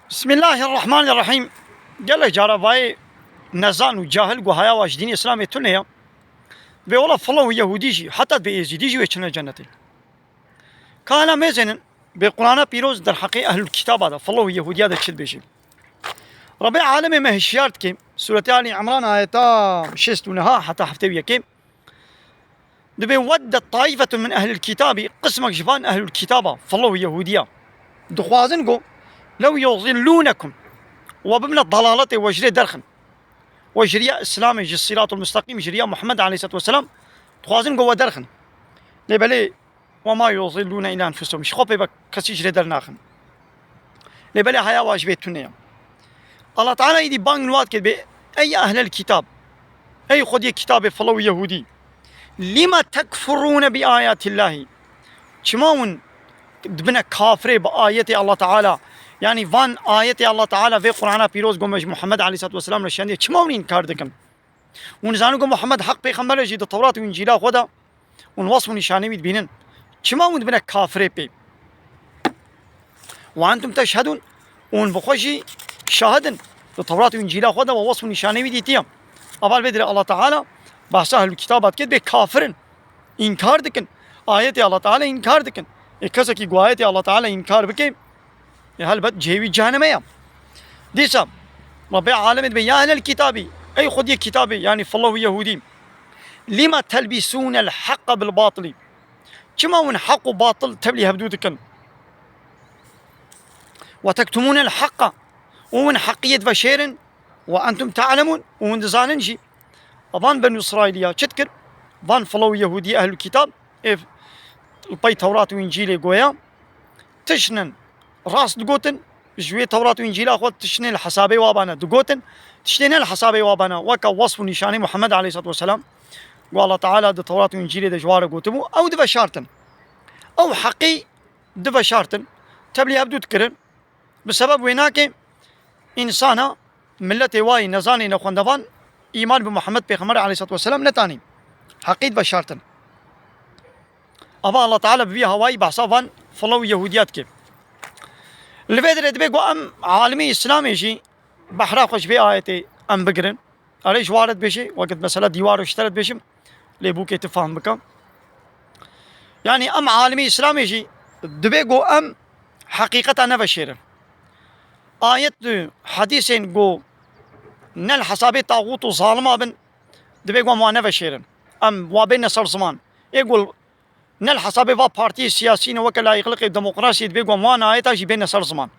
بسم الله الرحمن الرحیم. گله جاربای نزان و جاهل گو هیا واش دین اسلام تونه به ولا فلو یهودی جی حتی به یزیدی جی چنه جنتی کالا مزنن به قرآن پیروز در حق اهل الكتاب هذا فلو یهودی هذا چه بشی رب العالمین مهشیارت که سوره آل عمران آیتا 69 حتى هفتویه که دبي ود طائفة من أهل الكتاب قسمك جبان أهل الكتاب فلو يهودية دخوازن قو لو يضلونكم وبمن الضلالة وجري درخن وجري إسلام يجي الصراط المستقيم جري محمد عليه الصلاة والسلام تخوازن قو درخن لبلي وما يضلون إلا أنفسهم مش خوفي بك كسي جري درناخن لبلي حياة واجبيتنا الله تعالى يدي بان الوقت كده أي أهل الكتاب أي خدي كتاب فلو يهودي لما تكفرون بآيات الله شماون دبنا كافر بآيات الله تعالى يعني فان آيات الله تعالى في قرآن بيروز قومش محمد عليه الصلاة والسلام رشانية شماون إنكار دكن ونزانو قوم محمد حق بيخمبر جيد التوراة وإنجيلا خدا ونوصف نشاني بيد بينن شماون دبنا كافر بي وأنتم تشهدون ونبخشي شاهدن التوراة وإنجيلا خدا ووصف نشاني بيد تيام أبال بدر الله تعالى بحث أهل الكتابات كده بكافرن إنكار دكن آيات الله تعالى إنكار دكن إكسا كي آيات الله تعالى إنكار بكي هل بد جهوي جهنم يا ديسا رب العالمين يا أهل الكتاب أي خدي كتابي يعني فالله يهودي لما تلبسون الحق بالباطل كما من حق وباطل تبلي هبدودكن وتكتمون الحق ومن حقية بشير وأنتم تعلمون ومن زاننجي فان بنو إسرائيلية تذكر فان فلو يهودي أهل الكتاب إف البي توراة وإنجيل قويا تشنن راس دقوتن جوي توراة وإنجيل أخوات تشنن الحسابي وابانا دقوتن تشنن الحسابي وابانا وكا وصف نشاني محمد عليه الصلاة والسلام قال الله تعالى ده توراة وإنجيل ده جوار قوتمو أو دفا شارتن أو حقي دفا شارتن تبلي أبدو تكرن بسبب ويناك إنسانا ملتي واي نزاني نخوندفان إيمان بمحمد بيغمبر عليه الصلاة والسلام نتاني حقيد بشارتن أبا الله تعالى ببيها هواي بحصافان فلو يهوديات كيف الفيدر دبيقو أم عالمي إسلامي شي بحرا خوش بي آيتي أم بقرن عليش وارد بشي وقت مسألة ديوار واشترت بشم ليبوكي تفهم بكا يعني أم عالمي إسلامي شي دبيقو أم حقيقة نفشيرن آيات حديثين قو نل حسابي طاغوت وظالمة بن دبيقو ما نفشيرن أم وابين صار زمان يقول نل حسابي با بارتي سياسيين وكلا يخلق الديمقراطية دبيقو ما نهايتها جي بين صار زمان